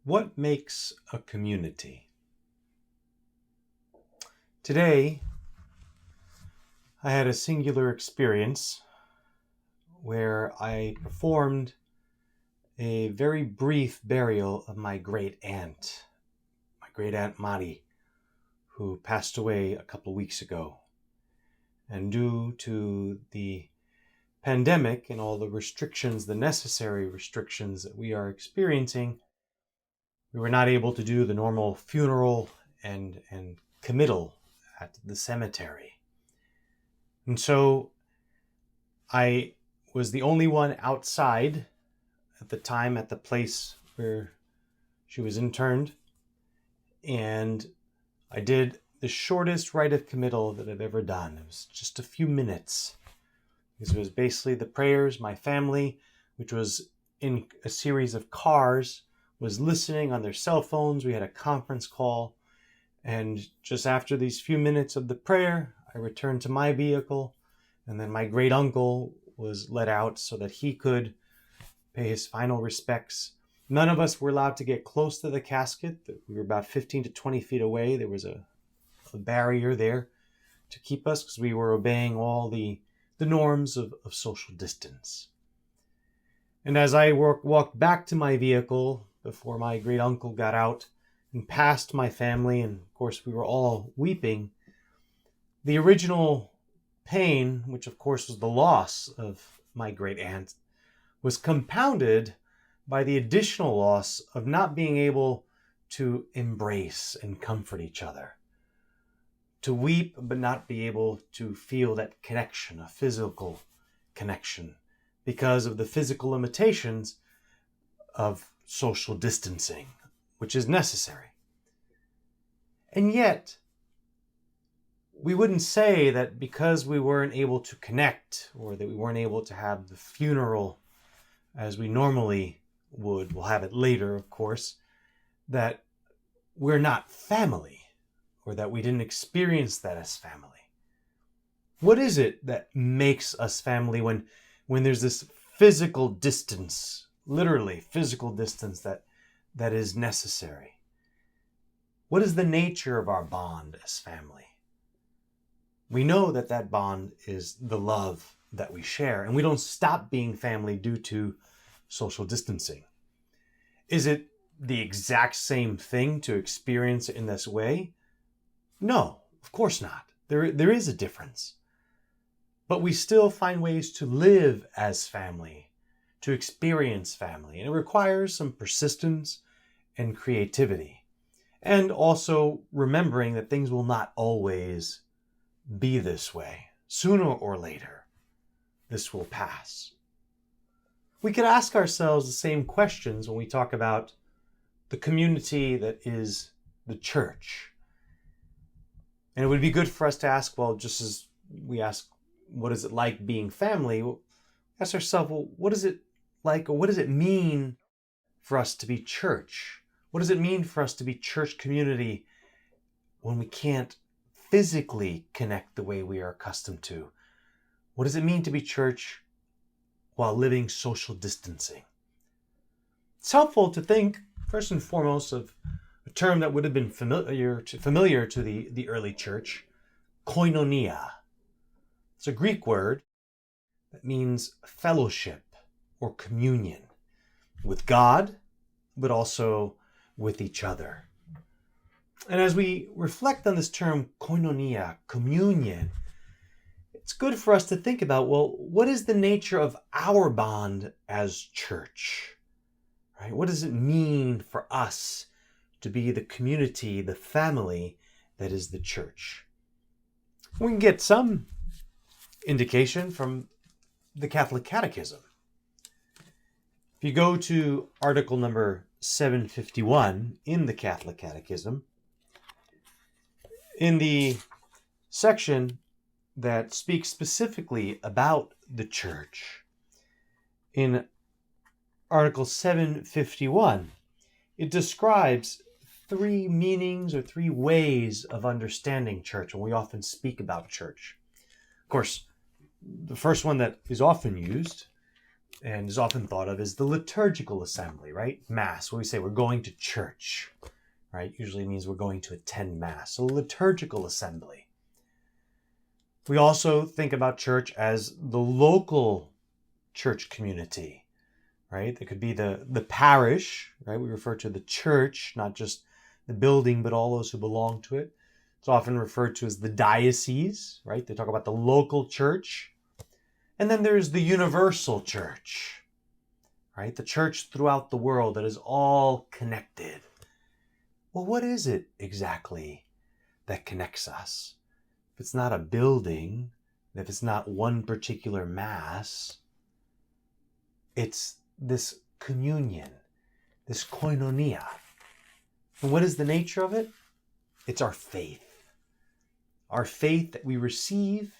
What makes a community? Today, I had a singular experience where I performed a very brief burial of my great aunt Mari, who passed away a couple weeks ago. And due to the pandemic and all the restrictions, the necessary restrictions that we are experiencing, we were not able to do the normal funeral and committal at the cemetery. And so I was the only one outside at the time at the place where she was interned. And I did the shortest rite of committal that I've ever done. It was just a few minutes. Because it was basically the prayers. My family, which was in a series of cars, was listening on their cell phones. We had a conference call. And just after these few minutes of the prayer, I returned to my vehicle. And then my great uncle was let out so that he could pay his final respects. None of us were allowed to get close to the casket. We were about 15 to 20 feet away. There was a barrier there to keep us because we were obeying all the norms of social distance. And as I walked back to my vehicle before my great uncle got out and passed my family, and of course we were all weeping, the original pain, which of course was the loss of my great aunt, was compounded by the additional loss of not being able to embrace and comfort each other. To weep, but not be able to feel that connection, a physical connection, because of the physical limitations of social distancing, which is necessary. And yet, we wouldn't say that because we weren't able to connect or that we weren't able to have the funeral as we normally would, we'll have it later, of course, that we're not family or that we didn't experience that as family. What is it that makes us family when there's this physical distance, literally physical distance that is necessary? What is the nature of our bond as family? We know that bond is the love that we share, and we don't stop being family due to social distancing. Is it the exact same thing to experience it in this way? No, of course not. There is a difference. But we still find ways to live as family, to experience family, and it requires some persistence and creativity. And also remembering that things will not always be this way. Sooner or later, this will pass. We could ask ourselves the same questions when we talk about the community that is the church. And it would be good for us to ask, well, just as we ask, what is it like being family? We'll ask ourselves, well, what is it like, or what does it mean for us to be church? What does it mean for us to be church community when we can't physically connect the way we are accustomed to? What does it mean to be church while living social distancing? It's helpful to think, first and foremost, of a term that would have been familiar to the early church, Koinonia. It's a Greek word that means fellowship or communion with God, but also with each other. And as we reflect on this term koinonia, communion, it's good for us to think about, well, what is the nature of our bond as church? Right? What does it mean for us to be the community, the family that is the church? We can get some indication from the Catholic Catechism. If you go to article number 751 in the Catholic Catechism, in the section that speaks specifically about the church, in article 751, it describes three meanings or three ways of understanding church when we often speak about church. Of course, the first one that is often used and is often thought of as the liturgical assembly, right? Mass, when we say we're going to church, right? Usually means we're going to attend Mass. So liturgical assembly. We also think about church as the local church community, right? It could be the parish, right? We refer to the church, not just the building, but all those who belong to it. It's often referred to as the diocese, right? They talk about the local church. And then there's the universal church, right? The church throughout the world that is all connected. Well, what is it exactly that connects us? If it's not a building, if it's not one particular Mass, it's this communion, this koinonia. And what is the nature of it? It's our faith. Our faith that we receive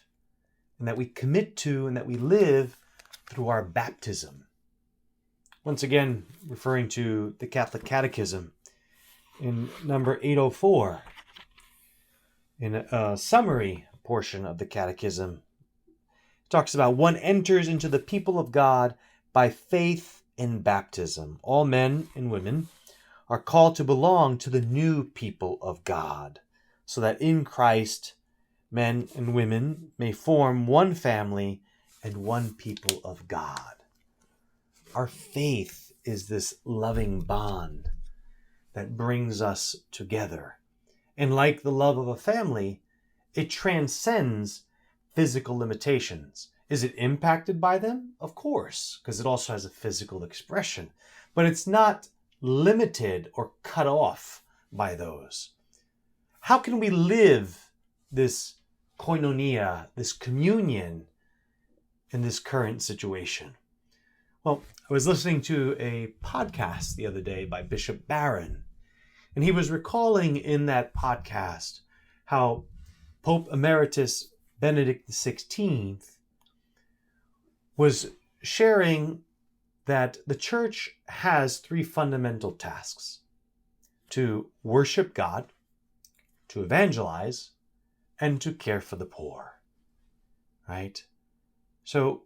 and that we commit to and that we live through our baptism. Once again, referring to the Catholic Catechism in number 804, in a summary portion of the Catechism, it talks about one enters into the people of God by faith in baptism. All men and women are called to belong to the new people of God, so that in Christ men and women may form one family and one people of God. Our faith is this loving bond that brings us together. And like the love of a family, it transcends physical limitations. Is it impacted by them? Of course, because it also has a physical expression. But it's not limited or cut off by those. How can we live this koinonia, this communion, in this current situation? Well, I was listening to a podcast the other day by Bishop Barron, and he was recalling in that podcast how Pope Emeritus Benedict XVI was sharing that the church has three fundamental tasks: to worship God, to evangelize, and to care for the poor, right? So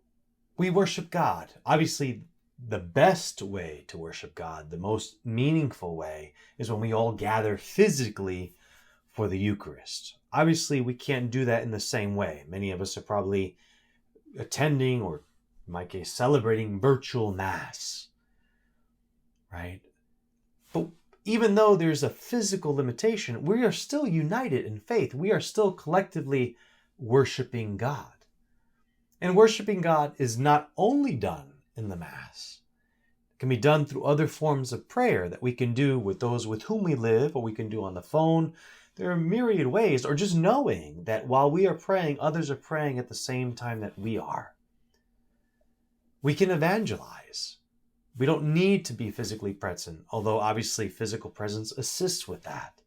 we worship God. Obviously, the best way to worship God, the most meaningful way, is when we all gather physically for the Eucharist. Obviously, we can't do that in the same way. Many of us are probably attending, or in my case, celebrating virtual Mass, right? But even though there's a physical limitation, we are still united in faith. We are still collectively worshiping God. And worshiping God is not only done in the Mass. It can be done through other forms of prayer that we can do with those with whom we live, or we can do on the phone. There are myriad ways, or just knowing that while we are praying, others are praying at the same time that we are. We can evangelize. We don't need to be physically present, although obviously physical presence assists with that.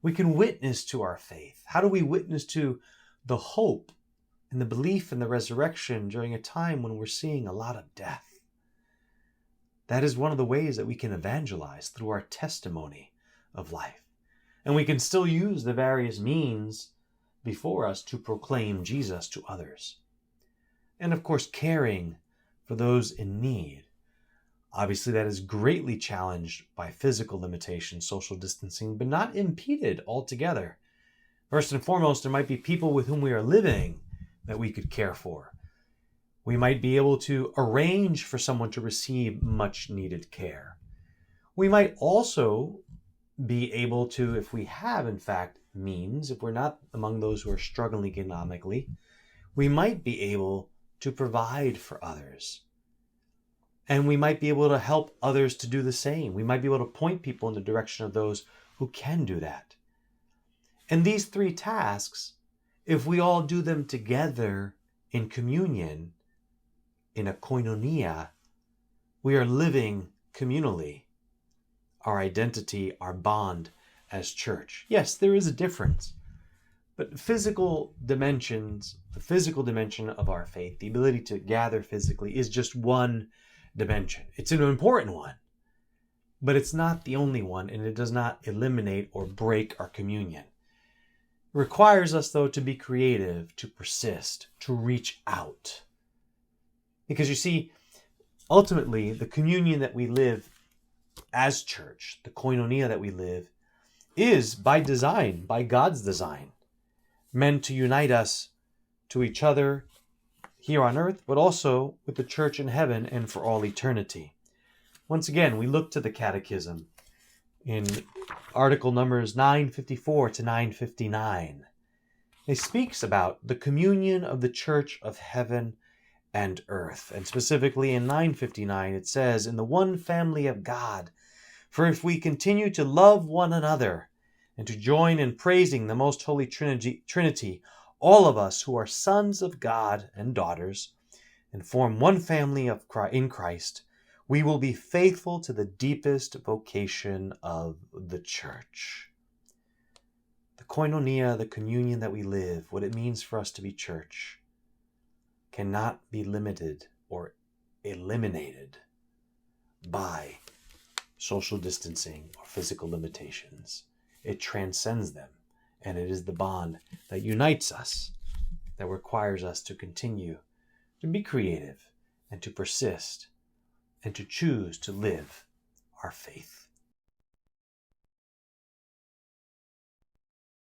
We can witness to our faith. How do we witness to the hope and the belief in the resurrection during a time when we're seeing a lot of death? That is one of the ways that we can evangelize, through our testimony of life. And we can still use the various means before us to proclaim Jesus to others. And of course, caring for those in need. Obviously, that is greatly challenged by physical limitations, social distancing, but not impeded altogether. First and foremost, there might be people with whom we are living that we could care for. We might be able to arrange for someone to receive much needed care. We might also be able to, if we have in fact means, if we're not among those who are struggling economically, we might be able to provide for others. And we might be able to help others to do the same. We might be able to point people in the direction of those who can do that. And these three tasks, if we all do them together in communion, in a koinonia, we are living communally our identity, our bond as church. Yes, there is a difference, but physical dimensions, the physical dimension of our faith, the ability to gather physically, is just one dimension. It's an important one, but it's not the only one, and it does not eliminate or break our communion. It requires us, though, to be creative, to persist, to reach out. Because you see, Ultimately, the communion that we live as church, the koinonia that we live, is by design, by God's design, meant to unite us to each other here on earth, but also with the church in heaven and for all eternity. Once again, we look to the Catechism in article numbers 954 to 959. It speaks about the communion of the church of heaven and earth. And specifically in 959, it says, "In the one family of God, for if we continue to love one another and to join in praising the most holy Trinity, all of us who are sons of God and daughters, and form one family in Christ, we will be faithful to the deepest vocation of the church." The koinonia, the communion that we live, what it means for us to be church, cannot be limited or eliminated by social distancing or physical limitations. It transcends them, and it is the bond that unites us, that requires us to continue to be creative and to persist and to choose to live our faith.